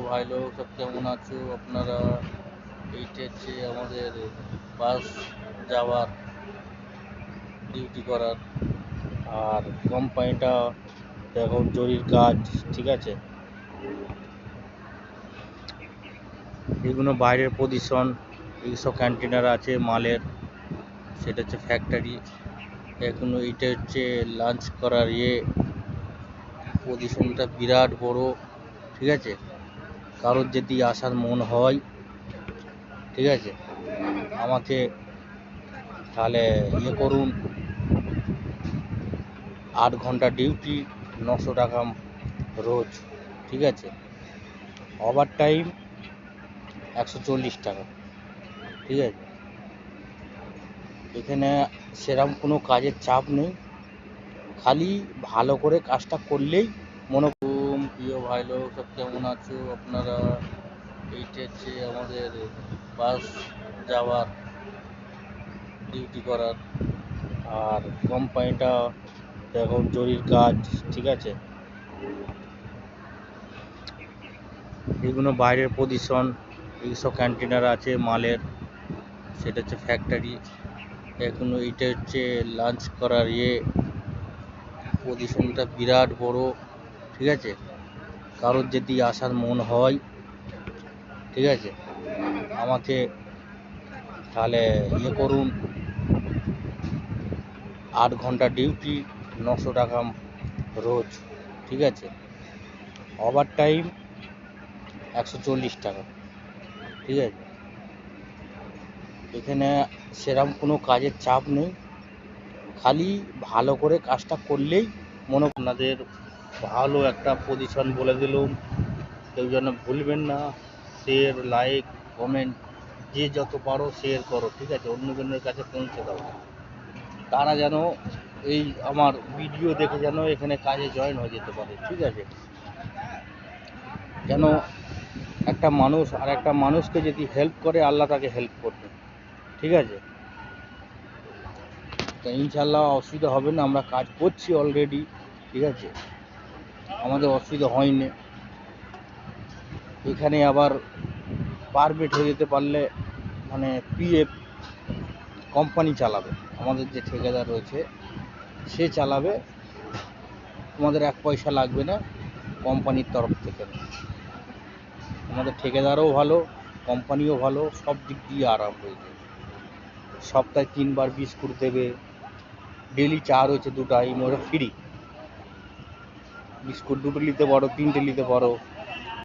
ভাই লোক সব কেমন আছো আপনারা? এইটা হচ্ছে আমাদের বাস যাওয়ার ডিউটি করার, আর কোম্পানিটা এখন জরির কাজ, ঠিক আছে। এগুলো বাইরের পজিশন, এইসব কন্টেনার আছে মালের, সেটা হচ্ছে ফ্যাক্টরি। এখনো এইটা হচ্ছে লাঞ্চ করার পজিশনটা বিরাট বড়, ঠিক আছে। কারোর যদি আসার মন হয়, ঠিক আছে, আমাকে তাহলে করুন। 8 ঘন্টা ডিউটি, 900 টাকা রোজ, ঠিক আছে। ওভার টাইম 140 টাকা, ঠিক আছে। এখানে সেরকম কোনো কাজের চাপ নেই, খালি ভালো করে কাজটা করলেই প্রিয় ভাই লোক সব কেমন আছো আপনারা? এইটা হচ্ছে আমাদের বাস যাওয়ার ডিউটি করার, আর কোম্পানিটা এখন জরির কাজ, ঠিক আছে। এগুলো বাইরের পজিশন, এইসব কন্টেনার আছে মালের, সেটা হচ্ছে ফ্যাক্টরি। এখনো এইটা হচ্ছে লাঞ্চ করার পজিশনটা বিরাট বড়, ঠিক আছে। কারোর যদি আসার মন হয়, ঠিক আছে, আমাকে তাহলে করুন। 8 ঘন্টা ডিউটি, 900 টাকা রোজ, ঠিক আছে। ওভার টাইম 140 টাকা, ঠিক আছে। এখানে সেরকম কোনো কাজের চাপ নেই, খালি ভালো করে কাজটা করলেই আপনাদের ভালো একটা পজিশন বলে দিলাম। কেউ যেন ভুলবেন না, শেয়ার, লাইক, কমেন্ট, যে যত পারো শেয়ার করো, ঠিক আছে। অন্যজনের কাছে পৌঁছে দাও, তারা যেন এই আমার ভিডিও দেখে যেন এখানে কাজে জয়েন হয়ে যেতে পারে, ঠিক আছে। যেন একটা মানুষ আর একটা মানুষকে যদি হেল্প করে, আল্লাহ তাকে হেল্প করবে, ঠিক আছে। তো ইনশাল্লাহ অসুবিধা হবে না, আমরা কাজ করছি অলরেডি, ঠিক আছে। আমাদের অসুবিধা হয়নি। এখানে আবার পারমিট হয়ে যেতে পারলে মানে পিএফ কোম্পানি চালাবে, আমাদের যে ঠিকাদার রয়েছে সে চালাবে, আমাদের 1 পয়সা লাগবে না কোম্পানির তরফ থেকে। আমাদের ঠিকাদারও ভালো, কোম্পানিও ভালো, সব দিক দিয়ে আরাম রয়েছে। সপ্তাহে 3 বার বিস্কুট দেবে, ডেলি চা রয়েছে 2 টাইম, ওটা ফ্রি। বিস্কুট 2টো নিতে পারো, 3টে নিতে পারো,